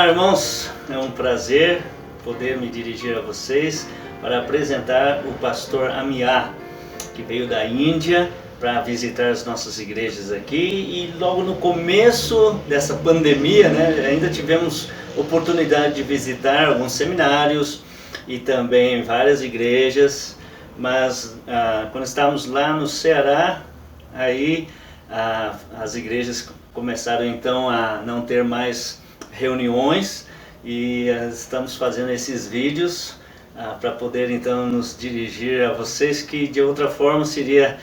Olá, irmãos, é um prazer poder me dirigir a vocês para apresentar o pastor Amiá, que veio da Índia para visitar as nossas igrejas aqui, e logo no começo dessa pandemia, ainda tivemos oportunidade de visitar alguns seminários e também várias igrejas, mas quando estávamos lá no Ceará, aí as igrejas começaram então a não ter mais reuniões e estamos fazendo esses vídeos para poder então nos dirigir a vocês, que de outra forma seria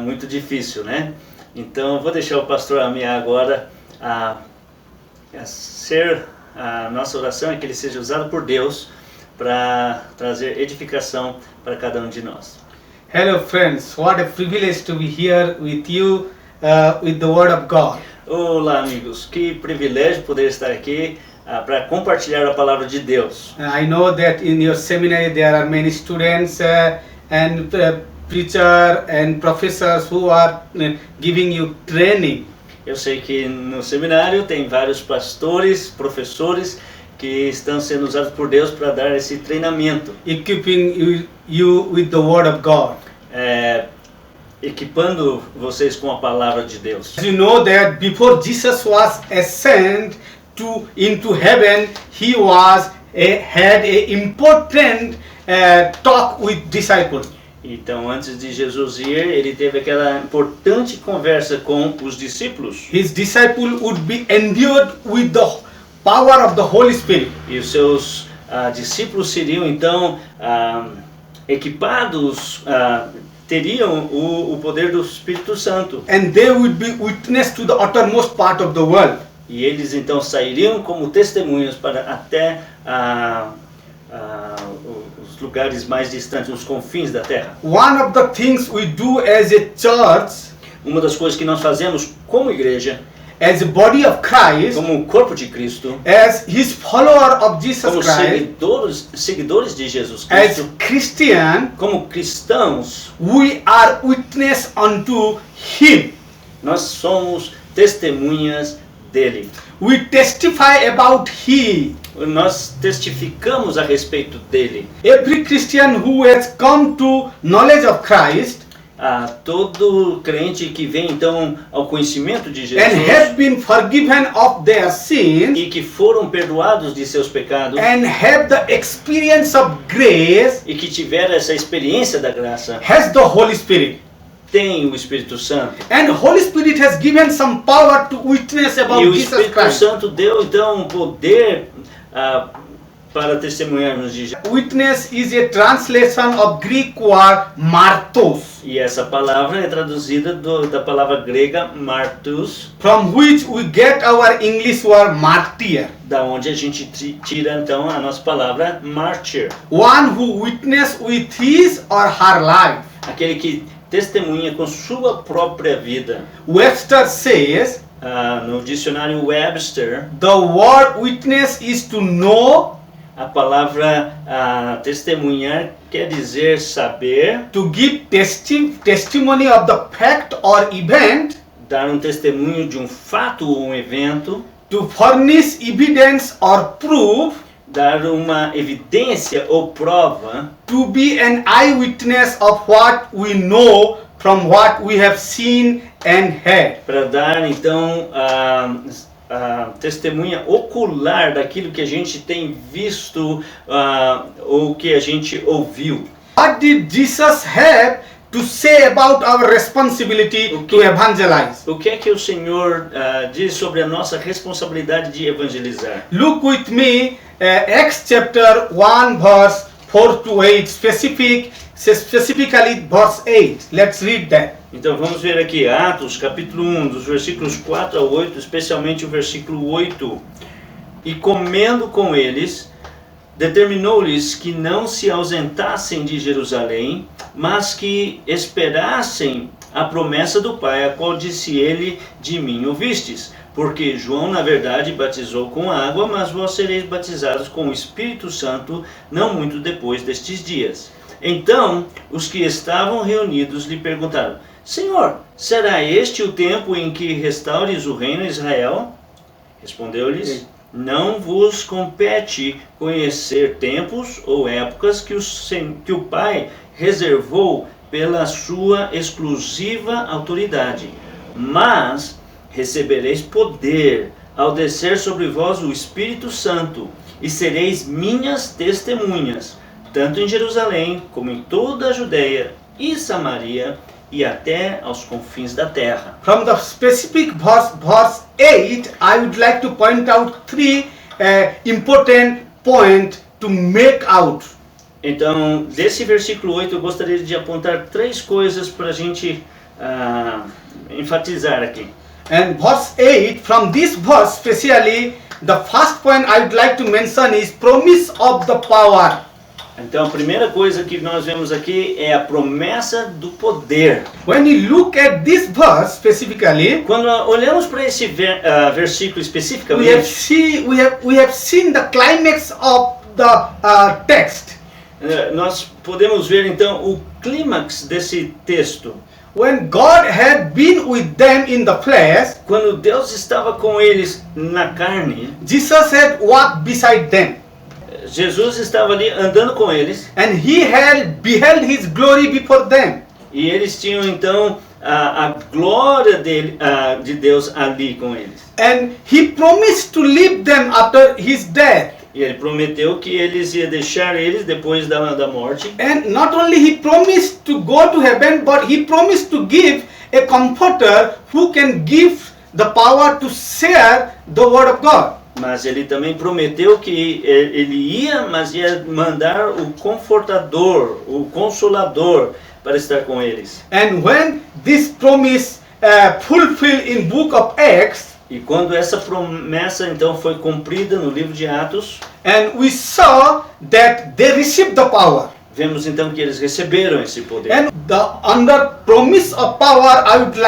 muito difícil, né? Então vou deixar o pastor Amiá agora a nossa oração é que ele seja usado por Deus para trazer edificação para cada um de nós. Hello friends, what a privilege to be here with you with the Word of God. Olá amigos, que privilégio poder estar aqui para compartilhar a palavra de Deus. I know that in your seminary there are many students and preacher and professors who are giving you training. Eu sei que no seminário tem vários pastores, professores que estão sendo usados por Deus para dar esse treinamento. Equipping you with the Word of God. Equipando vocês com a palavra de Deus. You know that before Jesus was ascended into heaven, he had a important talk with disciples. Então, antes de Jesus ir, ele teve aquela importante conversa com os discípulos. His disciples would be endued with the power of the Holy Spirit. E os seus discípulos seriam então equipados, teriam o poder do Espírito Santo. And they would be witness to the uttermost part of the world. E eles então sairiam como testemunhas para até os lugares mais distantes, os confins da terra. One of the things we do as a church, uma das coisas que nós fazemos como igreja, as a body of Christ, como o corpo de Cristo, as his follower of Jesus como Christ, seguidores de Jesus Cristo, as Christian, como cristãos, we are witness unto him. Nós somos testemunhas dele. We testify about him. Nós testificamos a respeito dele. Every Christian who has come to knowledge of Christ, todo crente que vem então ao conhecimento de Jesus and have been forgiven of their sins, e que foram perdoados de seus pecados, and have the experience of grace, e que tiveram essa experiência da graça, has the Holy Spirit. Tem o Espírito Santo. And Holy Spirit has given some power to witness about e o Jesus Espírito Christ. Santo deu então um poder para testemunharmos de Jesus. Witness is a translation of Greek word martos, E essa palavra é traduzida da palavra grega martus, from which we get our English word martyr. Da onde a gente tira então a nossa palavra mártir. One who witness with his or her life. Aquele que testemunha com sua própria vida. Webster says, no dicionário Webster, the word witness is to know. A palavra testemunhar quer dizer saber. To give testimony of the fact or event. Dar um testemunho de um fato ou um evento. To furnish evidence or proof. Dar uma evidência ou prova. To be an eyewitness of what we know from what we have seen and heard. Para dar então a testemunha ocular daquilo que a gente tem visto ou que a gente ouviu. What did Jesus have to say about our responsibility to evangelize? O que é que o Senhor diz sobre a nossa responsabilidade de evangelizar? Look with me, Acts chapter 1 verse 4 to 8, specifically verse 8. Let's read that. Então vamos ver aqui Atos capítulo 1, dos versículos 4 a 8, especialmente o versículo 8. E comendo com eles, determinou-lhes que não se ausentassem de Jerusalém, mas que esperassem a promessa do Pai, a qual disse ele: de mim ouvistes. Porque João, na verdade, batizou com água, mas vós sereis batizados com o Espírito Santo, não muito depois destes dias. Então, os que estavam reunidos lhe perguntaram: Senhor, será este o tempo em que restaures o reino a Israel? Respondeu-lhes: não vos compete conhecer tempos ou épocas que o Pai reservou pela sua exclusiva autoridade, mas recebereis poder ao descer sobre vós o Espírito Santo, e sereis minhas testemunhas, tanto em Jerusalém como em toda a Judeia e Samaria e até aos confins da terra. From the specific verse 8, I would like to point out three important points to make out. Então, desse versículo 8, eu gostaria de apontar 3 coisas para a gente enfatizar aqui. And verse 8, from this verse especially, the first point I would like to mention is promise of the power. Então, a primeira coisa que nós vemos aqui é a promessa do poder. When you look at this verse specifically, Quando olhamos para esse versículo we especificamente, have seen the climax of the text. nós podemos ver então o clímax desse texto. When God had been with them in the flesh, Quando Deus estava com eles na carne, Jesus had walked beside them, Jesus estava ali andando com eles, and he had beheld his glory before them. e eles tinham então a glória de Deus ali com eles. And he promised to leave them after his death. E ele prometeu que eles iam deixar eles depois da morte. And not only he promised to go to heaven, but he promised to give a comforter who can give the power to share the word of God. Mas ele também prometeu que ele ia mandar o confortador, o consolador, para estar com eles. And when this promise fulfilled in book of Acts, E quando essa promessa então foi cumprida no livro de Atos, and we saw that they received the power. vemos então que eles receberam esse poder. And under promise of power, I would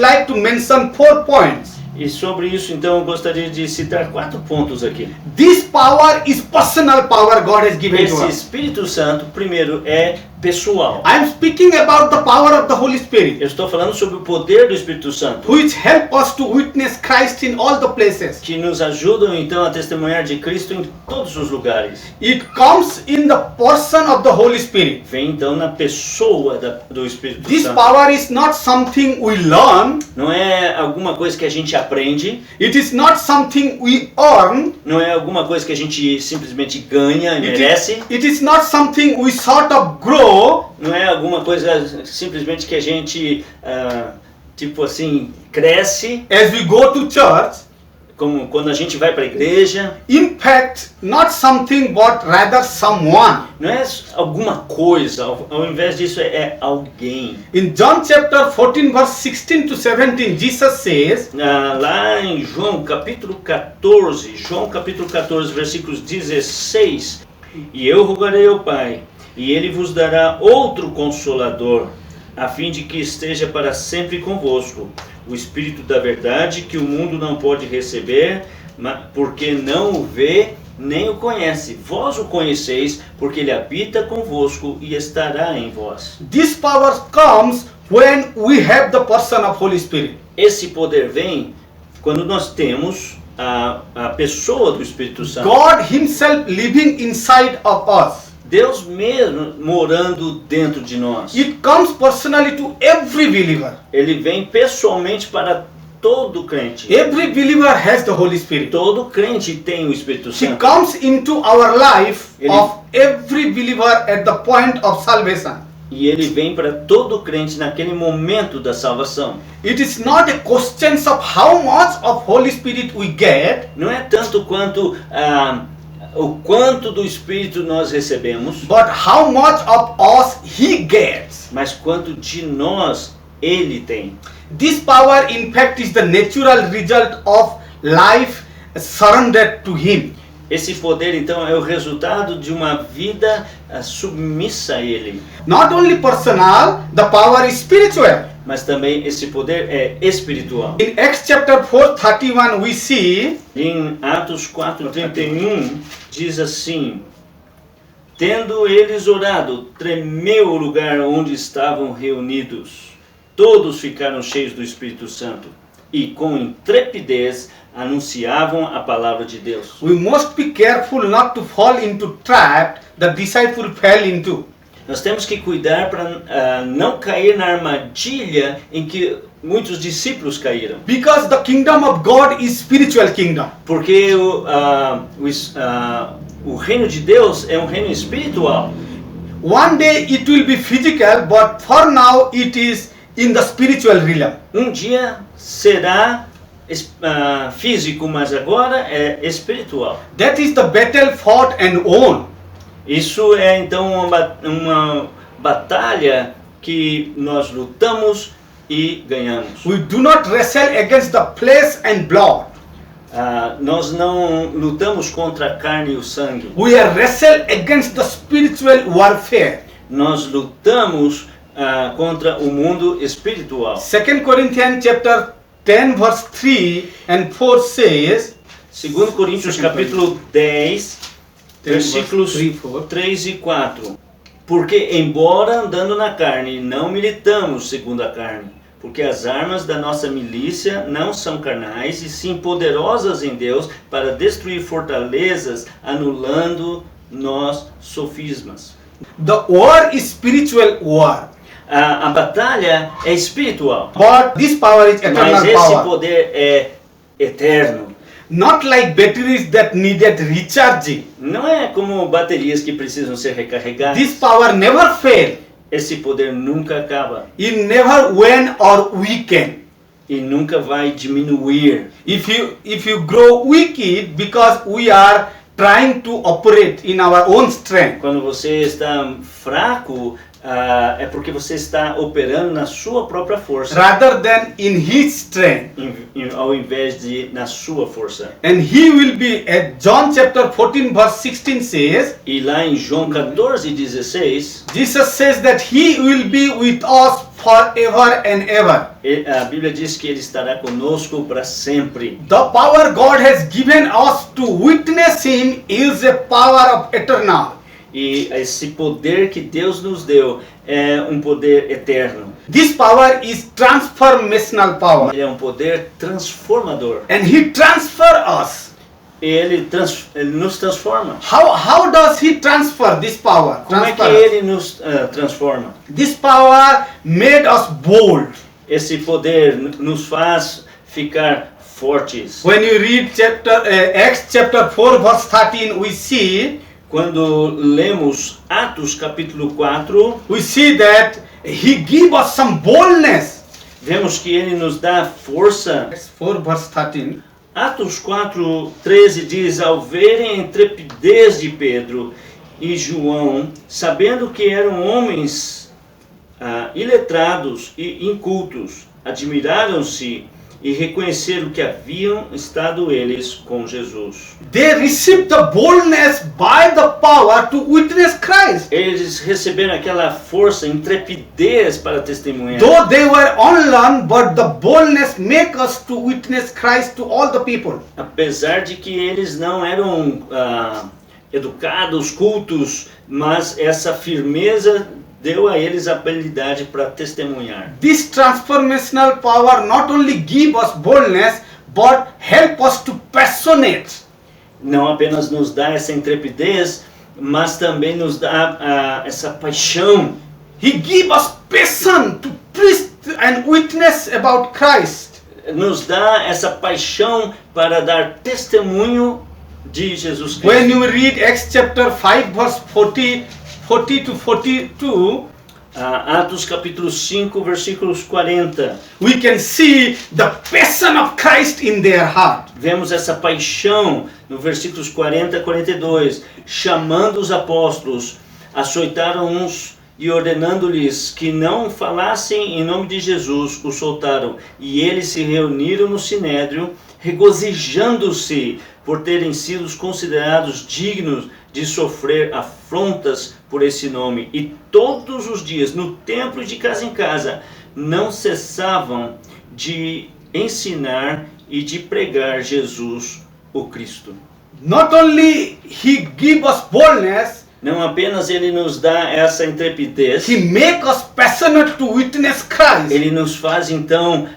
like to mention 4 points. E sobre isso então eu gostaria de citar 4 pontos aqui. This power is personal power God has given to Esse us. Espírito Santo, primeiro, é pessoal. I am speaking about the power of the Holy Spirit, Eu estou falando sobre o poder do Espírito Santo, which help us to witness Christ in all the places. que nos ajudam então a testemunhar de Cristo em todos os lugares. It comes in the person of the Holy Spirit. Vem então na pessoa do Espírito This Santo. power is not something we learn. Não é alguma coisa que a gente aprende, It is not something we earn. não é alguma coisa que a gente simplesmente ganha e merece, It is not something we sort of grow. não é alguma coisa simplesmente que a gente, tipo assim, cresce, As we go to church. como quando a gente vai para a igreja. In fact, not something but rather someone. Não é alguma coisa, ao invés disso é alguém. In John chapter 14 verse 16 to 17, Jesus says, Lá em João capítulo 14, versículos 16, e eu rogarei ao Pai, e ele vos dará outro consolador, a fim de que esteja para sempre convosco, o Espírito da verdade, que o mundo não pode receber, porque não o vê nem o conhece. Vós o conheceis, porque ele habita convosco e estará em vós. this power comes when we have the person of Holy Spirit. Esse poder vem quando nós temos a pessoa do Espírito Santo. God himself living inside of us. Deus mesmo morando dentro de nós. It comes personally to every believer. Ele vem pessoalmente para todo crente. Every believer has the Holy Spirit. Todo crente tem o Espírito He Santo. comes into our life Ele- of every believer at the point of salvation. E ele vem para todo crente naquele momento da salvação. It is not a question of how much of Holy Spirit we get, Não é tanto quanto o quanto do Espírito nós recebemos, but how much of us He gets. mas quanto de nós ele tem. This power, in fact, is the natural result of life surrendered to Him. Esse poder então é o resultado de uma vida submissa a ele. Not only personal, the power is spiritual. Mas também esse poder é espiritual. In Acts chapter 4:31, we see Em Atos 4:31 diz assim: tendo eles orado, tremeu o lugar onde estavam reunidos. Todos ficaram cheios do Espírito Santo e com intrepidez anunciavam a palavra de Deus. We must be careful not to fall into trap the disciple fell into. Nós temos que cuidar para não cair na armadilha em que muitos discípulos caíram. Because the kingdom of God is spiritual kingdom. Porque o reino de Deus é um reino espiritual. One day it will be physical, but for now it is in the spiritual realm. Um dia será físico, mas agora é espiritual. That is the battle fought and won. Isso é então uma batalha que nós lutamos e ganhamos. We do not wrestle against the flesh and blood. Nós não lutamos contra a carne e o sangue. We are wrestle against the spiritual warfare. Nós lutamos contra o mundo espiritual. 2 Corinthians chapter 10 verse 3 and 4 says, 2 Coríntios capítulo 10, versículos 3, 3 e 4. Porque embora andando na carne, não militamos segundo a carne, porque as armas da nossa milícia não são carnais, e sim poderosas em Deus para destruir fortalezas, anulando nós sofismas. the war is spiritual war. A batalha é espiritual, But this power is mas eternal esse power. poder é eterno. Not like batteries that needed recharging. Não é como baterias que precisam ser recarregadas. This power never fail. Esse poder nunca acaba It never wane or weaken. e nunca vai diminuir. If you grow wicked because we are trying to operate in our own strength. Quando você está fraco, é porque você está operando na sua própria força, Rather than in his strength. ao invés de na sua força. And he will be, at John chapter 14 verse 16 says, E lá em João 14:16, Jesus says that he will be with us forever and ever. a Bíblia diz que ele estará conosco para sempre. The power God has given us to witness him is a power of eternal. E esse poder que Deus nos deu é um poder eterno. This power is transformational power. Ele é um poder transformador. And he transfer us. Ele nos transforma. How does he transfer this power? Como é que Transfer us. ele nos transforma? This power made us bold. Esse poder nos faz ficar fortes. When you read Acts chapter 4 verse 13, we see Quando lemos Atos capítulo 4, we see that he give us some boldness. vemos que ele nos dá força. Acts 4 verse 13. Atos 4:13 diz: ao verem a intrepidez de Pedro e João, sabendo que eram homens iletrados e incultos, admiraram-se e reconheceram que haviam estado eles com Jesus. They received the boldness by the power to witness Christ. Eles receberam aquela força, intrepidez para testemunhar. Though they were unlearned, but the boldness make us to witness Christ to all the people. Apesar de que eles não eram educados, cultos, mas essa firmeza deu a eles a habilidade para testemunhar. This transformational power not only give us boldness, but help us to passionate. Não apenas nos dá essa intrepidez, mas também nos dá essa paixão. He give us passion to preach and witness about Christ. Nos dá essa paixão para dar testemunho de Jesus Cristo. When you read Acts chapter 5 verse 40 to 42, Atos capítulo 5, versículos 40. we can see the passion of Christ in their heart. Vemos essa paixão no versículos 40 a 42. Chamando os apóstolos, açoitaram uns e ordenando-lhes que não falassem em nome de Jesus, os soltaram. E eles se reuniram no sinédrio, regozijando-se por terem sido considerados dignos de sofrer afrontas por esse nome. E todos os dias, no templo e de casa em casa, não cessavam de ensinar e de pregar Jesus, o Cristo. Not only he give us boldness, Não apenas ele nos dá essa intrepidez, He makes us passionate to witness Christ, ele nos faz então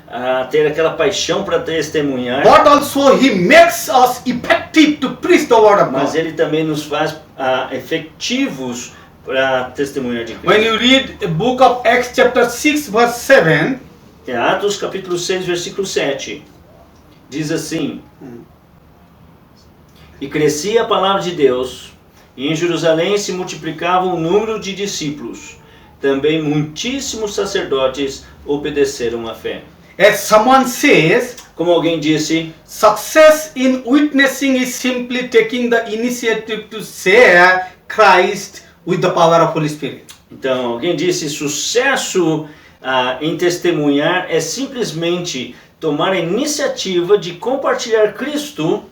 ter aquela paixão para testemunhar, but also He makes us effective to preach the word of mas God. ele também nos faz efetivos para testemunhar de When Cristo. you read the book of Acts chapter 6 verse 7, Em Atos capítulo 6, versículo 7, diz assim: E crescia a palavra de Deus, e em Jerusalém se multiplicava o número de discípulos. Também muitíssimos sacerdotes obedeceram à fé. as someone says, Como alguém disse, success in witnessing is simply taking the initiative to share Christ with the power of Holy Spirit. então, alguém disse, sucesso em testemunhar é simplesmente tomar a iniciativa de compartilhar Cristo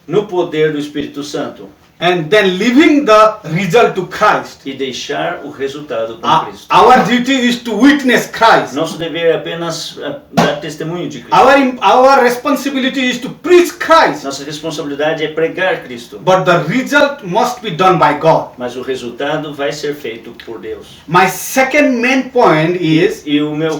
no poder do Espírito Santo And then leaving the result to Christ. e deixar o resultado com Cristo. Our duty is to witness Christ. Nosso dever é apenas dar testemunho de Cristo. Our responsibility is to preach Christ. Nossa responsabilidade é pregar Cristo, But the result must be done by God. mas o resultado vai ser feito por Deus. My second main point is E o meu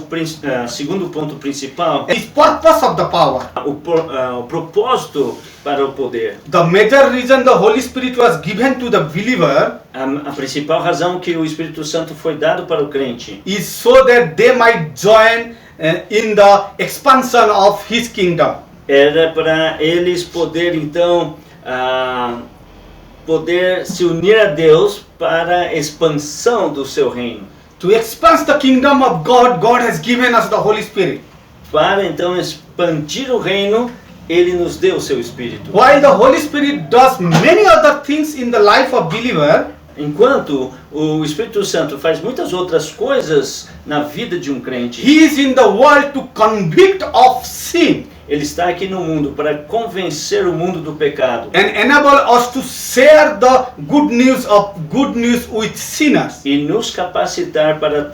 segundo ponto principal is purpose of the power. o propósito para o poder. The major reason the Holy Spirit was given to the believer A principal razão que o Espírito Santo foi dado para o crente is so that they might join in the expansion of His kingdom. era para eles poder então poder se unir a Deus para a expansão do seu reino. To expand the kingdom of God, God has given us the Holy Spirit. Para então expandir o reino, Ele nos deu o seu Espírito. While the Holy Spirit does many other things in the life of believer, Enquanto o Espírito Santo faz muitas outras coisas na vida de um crente, He is in the world to convict of sin Ele está aqui no mundo para convencer o mundo do pecado and enable us to share the good news with sinners. e nos capacitar para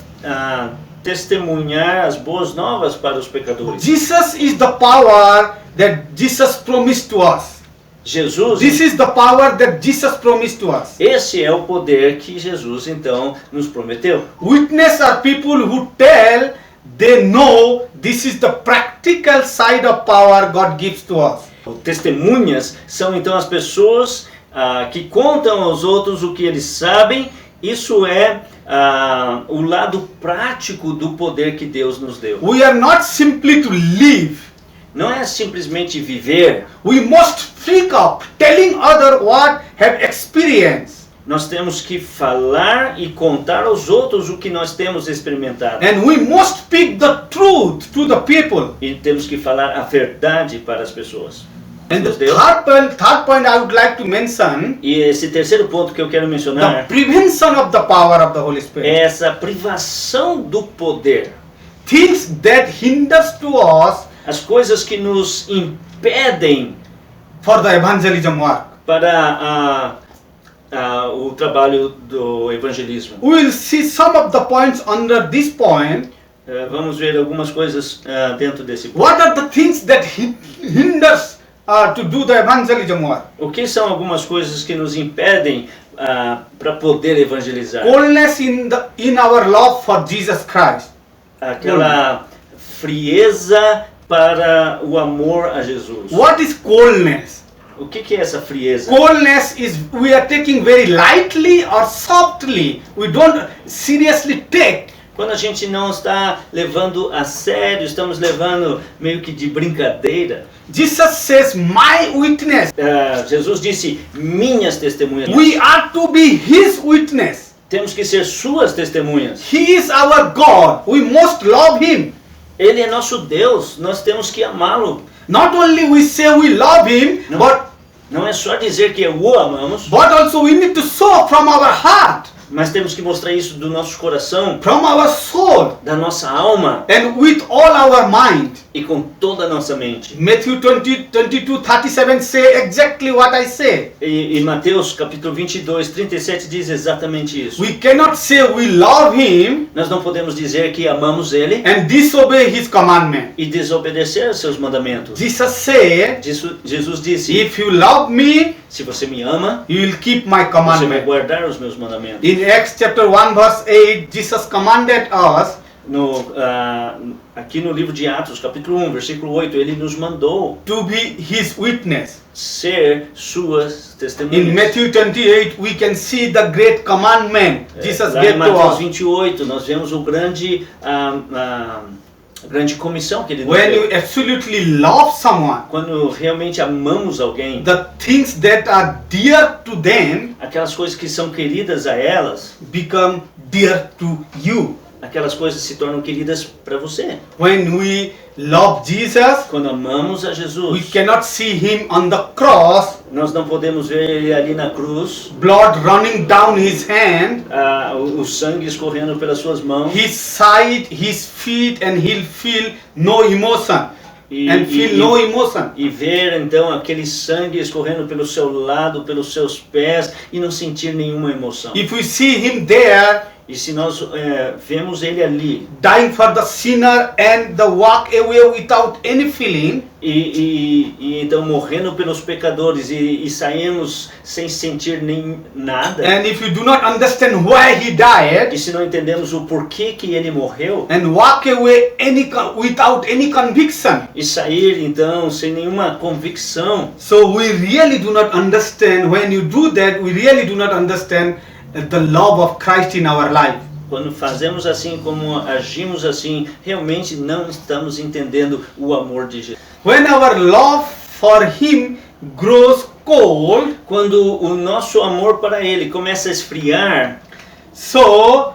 testemunhar as boas novas para os pecadores. Jesus is the power that Jesus promised to us. Jesus, This is the power that Jesus promised to us. esse é o poder que Jesus então nos prometeu. Witness are people who tell they know this is the practical side of power God gives to us. Testemunhas são então as pessoas que contam aos outros o que eles sabem. Isso é o lado prático do poder que Deus nos deu. We are not simply to live. Não é simplesmente viver. We must speak up, telling other what have experienced. Nós temos que falar e contar aos outros o que nós temos experimentado. And we must speak the truth to the people. E temos que falar a verdade para as pessoas. And the Deus. third point I would like to mention, E esse terceiro ponto que eu quero the mencionar prevention of the power of the Holy é Spirit. essa privação do poder. Things that hinders to us As coisas que nos impedem for the evangelism work. para o trabalho do evangelismo. We will see some of the points under this point. Vamos ver algumas coisas dentro desse ponto. What are the things that hinders to do the evangelism work? O que são algumas coisas que nos impedem para poder evangelizar? Coldness in our love for Jesus Christ. Aquela frieza para o amor a Jesus. What is coldness? O que é essa frieza? Coldness is we are taking very lightly or softly. We don't seriously take. Quando a gente não está levando a sério, estamos levando meio que de brincadeira. Jesus says, my witness. Jesus disse, minhas testemunhas. We are to be His witness. Temos que ser suas testemunhas. He is our God. We must love Him. Ele é nosso Deus, nós temos que amá-lo. Not only we say we love Him, Não. Não é só dizer que o amamos, but also we need to show from our heart, mas temos que mostrar isso do nosso coração, from our soul, da nossa alma and with all our mind. e com toda a nossa mente. Matthew 22:37 say exactly what I say. E Mateus capítulo 22, 37 diz exatamente isso. We cannot say we love him Nós não podemos dizer que amamos ele and disobey his commandment. e desobedecer aos seus mandamentos. Jesus said, Jesus disse, if you love me, se você me ama, you will keep my você vai commandment. guardar os meus mandamentos. In Acts chapter 1 verse 8, Jesus commanded us Aqui no livro de Atos, capítulo 1, versículo 8, ele nos mandou to be his witness. ser suas In testemunhas. Matthew 28, we can see the great commandment Jesus Lá gave em to Mateus us. 28, nós vemos a grande comissão que ele nos When deu. you absolutely love someone, Quando realmente amamos alguém, the things that are dear to them aquelas coisas que são queridas a elas, become dear to you. aquelas coisas se tornam queridas para você. When we love Jesus, Quando amamos a we Jesus, cannot see him on the cross, nós não podemos ver ele ali na cruz, blood running down his hand, o sangue escorrendo pelas suas mãos, his side, his feet, and he'll feel no emotion. And feel no emotion. e ver então aquele sangue escorrendo pelo seu lado, pelos seus pés e não sentir nenhuma emoção. If we see him there, E se nós vemos ele ali dying for the sinner and the walk away without any feeling, e então morrendo pelos pecadores e saímos sem sentir nem nada, and if you do not understand why he e died, se não entendemos o porquê que ele morreu, and walk away without any conviction, e sair então sem nenhuma convicção, so we really do not understand. When you do that, we really do not understand the love of Christ in our life. quando fazemos assim, como agimos assim, realmente não estamos entendendo o amor de Jesus. When our love for him grows cold, Quando o nosso amor para ele começa a esfriar, so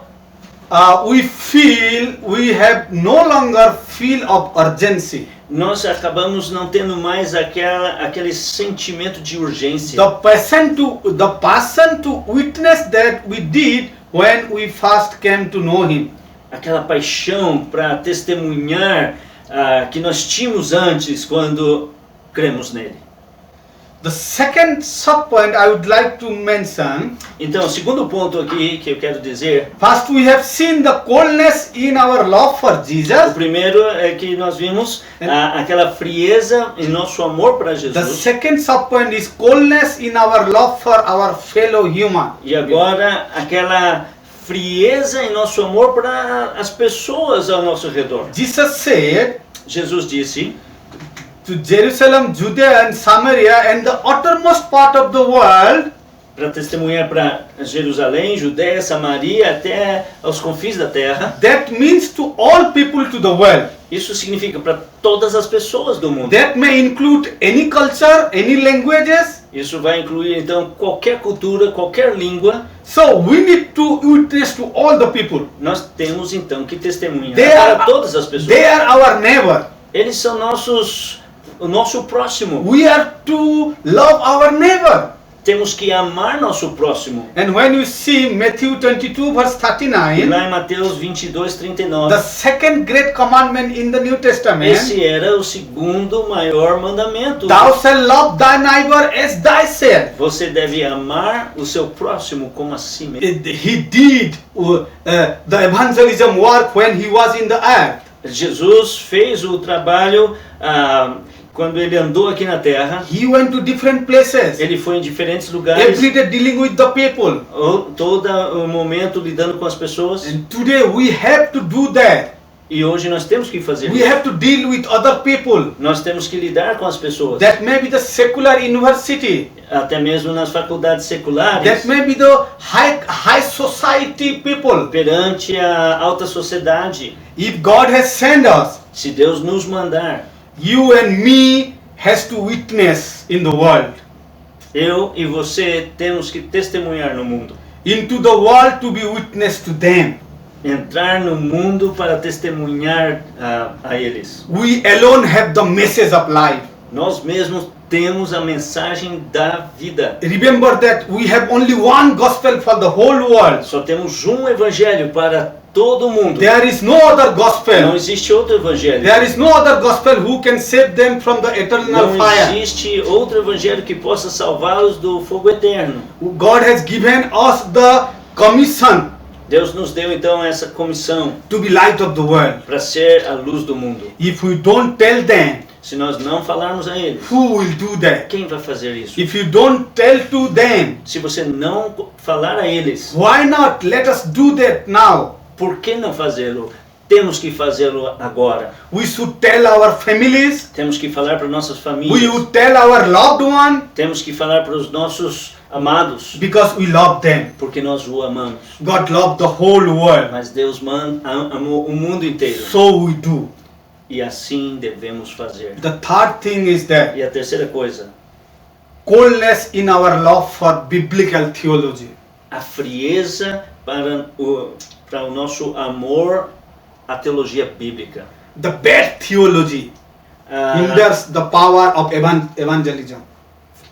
we have no longer feel of urgency. nós acabamos não tendo mais aquele sentimento de urgência. The passion to witness that we did when we first came to know him. Aquela paixão para testemunhar que nós tínhamos antes quando cremos nele. The second sub-point I would like to mention, Então, o segundo ponto aqui que eu quero dizer, first we have seen the coldness in our love for o Jesus. primeiro é que nós vimos aquela frieza em nosso amor para The Jesus. second sub-point is coldness in our love for our fellow human. E agora aquela frieza em nosso amor para as pessoas ao nosso redor. Jesus said Jesus disse to Jerusalem, Judea and Samaria and the uttermost part of the world, para testemunhar para Jerusalém, Judéia, Samaria, até aos confins da terra. that means to all people to the world. Isso significa para todas as pessoas do mundo. That may include any culture, any languages. Isso vai incluir então qualquer cultura, qualquer língua. So we need to witness to all the people. Nós temos então que testemunhar They para are, todas as pessoas. they are our neighbor. Eles são o nosso próximo. We are to love our neighbor. Temos que amar nosso próximo. And when you see Matthew 22 verse E 39, lá em Mateus 22, 39, the second great commandment in the New Testament, esse era o segundo maior mandamento. thou shalt love thy neighbor as thyself. Você deve amar o seu próximo como a si mesmo. He did the evangelism work when he was in the earth. Jesus fez o trabalho quando ele andou aqui na terra. He went to different places, Ele foi em diferentes lugares, every day dealing with the people. todo o momento lidando com as pessoas. And today we have to do that. E hoje nós temos que fazer We isso. have to deal with other people. Nós temos que lidar com as pessoas. That may be the secular university. Até mesmo nas faculdades seculares. That may be the high society people. Perante a alta sociedade. If God has sent us, Se Deus nos mandar, you and me has to witness in the world. eu e você temos que testemunhar no mundo. Into the world to be witness to them. Entrar no mundo para testemunhar a eles. We alone have the message of life. Nós mesmos temos a mensagem da vida. Remember that we have only one gospel for the whole world. Só temos um evangelho para todo mundo. There is no other Não gospel. existe outro evangelho. There is no other gospel who can save them from the eternal Não fire. existe outro evangelho que possa salvá-los do fogo eterno. God has given us the commission Deus nos deu então essa comissão to be light of the world. para ser a luz do mundo. If we don't tell them, Se nós não falarmos a eles, who will do that? quem vai fazer isso? If you don't tell to them, Se você não falar a eles, why not? Let us do that now. por que não fazê-lo? Temos que fazê-lo agora. We should tell our families. Temos que falar para nossas We famílias. would tell our loved one Temos que falar para os nossos amados, because we love them. porque nós o amamos. God loved the whole world. Mas Deus amou o mundo inteiro. So we do. E assim devemos fazer. The third thing is that E a terceira coisa, coldness in our love for biblical theology. a frieza para o nosso amor à teologia bíblica. The bad theology Ah, hinders the power of evangelism.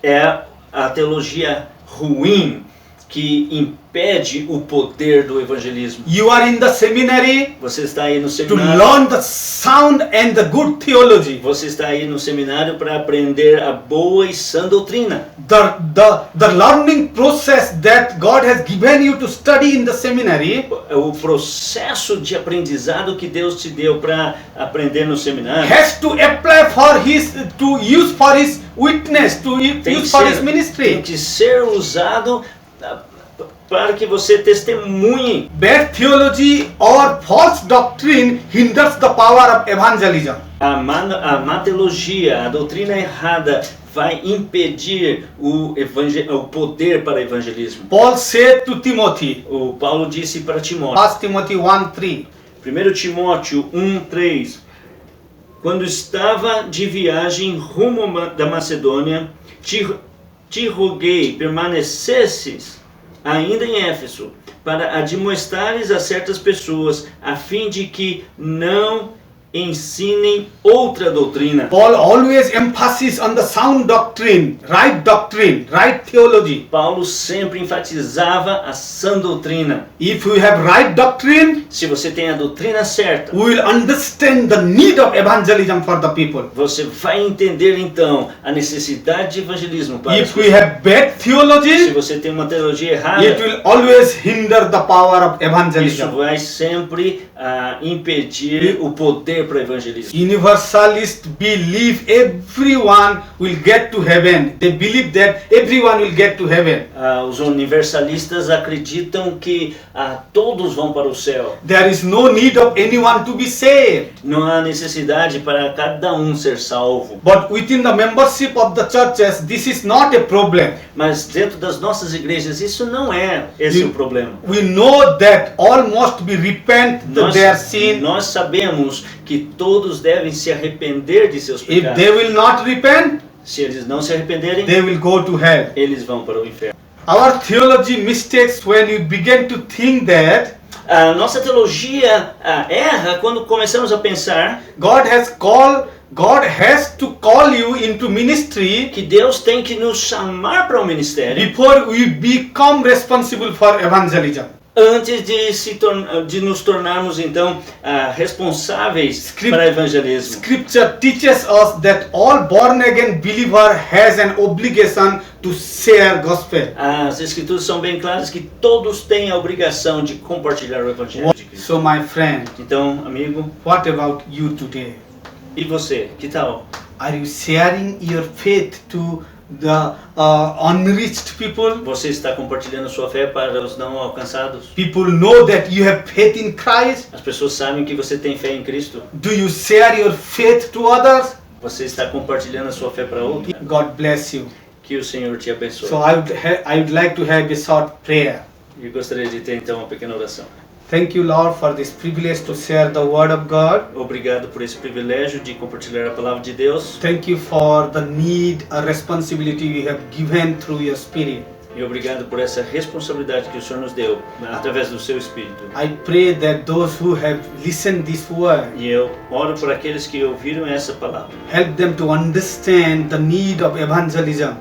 é a teologia ruim que impede o poder do evangelismo. You are in the seminary Você está aí no to seminário. learn the sound and the good theology. Você está aí no seminário para aprender a boa e sã doutrina. The learning process that God has given you to study in the seminary O processo de aprendizado que Deus te deu para aprender no seminário has to apply to use for his witness, to use for his tem ministry. que ser usado para que você testemunhe. Bad theology or false doctrine hinders the power of evangelism. A má teologia, a doutrina errada vai impedir o poder para o evangelismo. Paul said to Timothy, O Paulo disse para Timóteo, 1 Timothy 1:3, 1 Timóteo 1:3, quando estava de viagem rumo da Macedônia, te roguei permanecesses ainda em Éfeso, para admoestares a certas pessoas, a fim de que não ensinem outra doutrina. Paul always emphasis on the sound doctrine, right theology. Paulo sempre enfatizava a sã doutrina. If we have right doctrine, Se você tem a doutrina certa, we will understand the need of evangelism for the people. você vai entender então a necessidade de evangelismo para as If we pessoas. have bad Se theology, você tem uma teologia errada, it will always hinder the power of isso evangelism. vai sempre impedir o poder para o evangelismo. Universalists believe everyone will get to heaven. They believe that everyone will get to heaven. Os universalistas acreditam que todos vão para o céu. There is no need of anyone to be saved. Não há necessidade para cada um ser salvo. But within the membership of the churches, this is not a problem. Mas dentro das nossas igrejas, isso não é esse o problema. We know that all must be repent to their sin. Nós sabemos que todos devem se arrepender de seus If pecados. they will not repent, Se eles não se arrependerem, they will go to hell. eles vão para o inferno. Our theology mistakes when we begin to think that A nossa teologia erra quando começamos a pensar God has to call you into ministry que Deus tem que nos chamar para o ministério before we become responsible for evangelism. antes de nos tornarmos então responsáveis para o evangelismo. Scripture teaches us that all born again believer has an obligation to share gospel. As escrituras são bem claras que todos têm a obrigação de compartilhar o evangelho de Cristo. So my friend, Então, amigo, what about you today? e você? Que tal? Are you sharing your faith to the unreached people? Você está compartilhando sua fé para os não alcançados? People know that you have faith in Christ. As pessoas sabem que você tem fé em Cristo? Do you share your faith to others? Você está compartilhando a sua fé para outros? God bless you. Que o Senhor te abençoe. So I would like to have a short prayer. E gostaria de ter então uma pequena oração. Thank you, Lord, for this privilege to share the word of God. Obrigado por esse privilégio de compartilhar a palavra de Deus. Thank you for the need, a responsibility you have given through your Spirit. E obrigado por essa responsabilidade que o Senhor nos deu através do seu Espírito. I pray that those who have listened this word, E eu oro por aqueles que ouviram essa palavra. help them to understand the need of evangelism.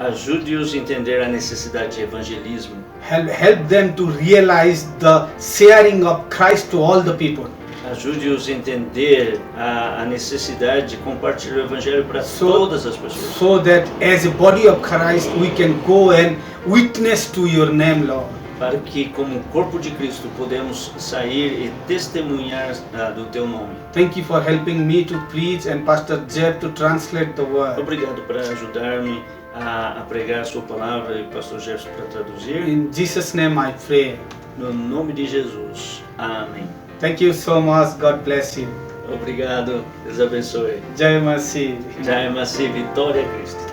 Ajude-os a entender a necessidade de evangelismo. Help them to realize the sharing of Christ to all the people. Ajude-os a entender a necessidade de compartilhar o evangelho para todas as pessoas. So that as a body of Christ we can go and witness to your name, Lord. Para que, como corpo de Cristo, podemos sair e testemunhar do Teu nome. Thank you for helping me to preach and Pastor Jeb to translate the word. Obrigado por ajudar-me a pregar a Sua palavra e o Pastor Jefferson para traduzir. In Jesus' name I pray. No nome de Jesus. Amém. Thank you so much. God bless you. Obrigado. Deus abençoe. Jai Masih. Jai Masih. Vitória a Cristo.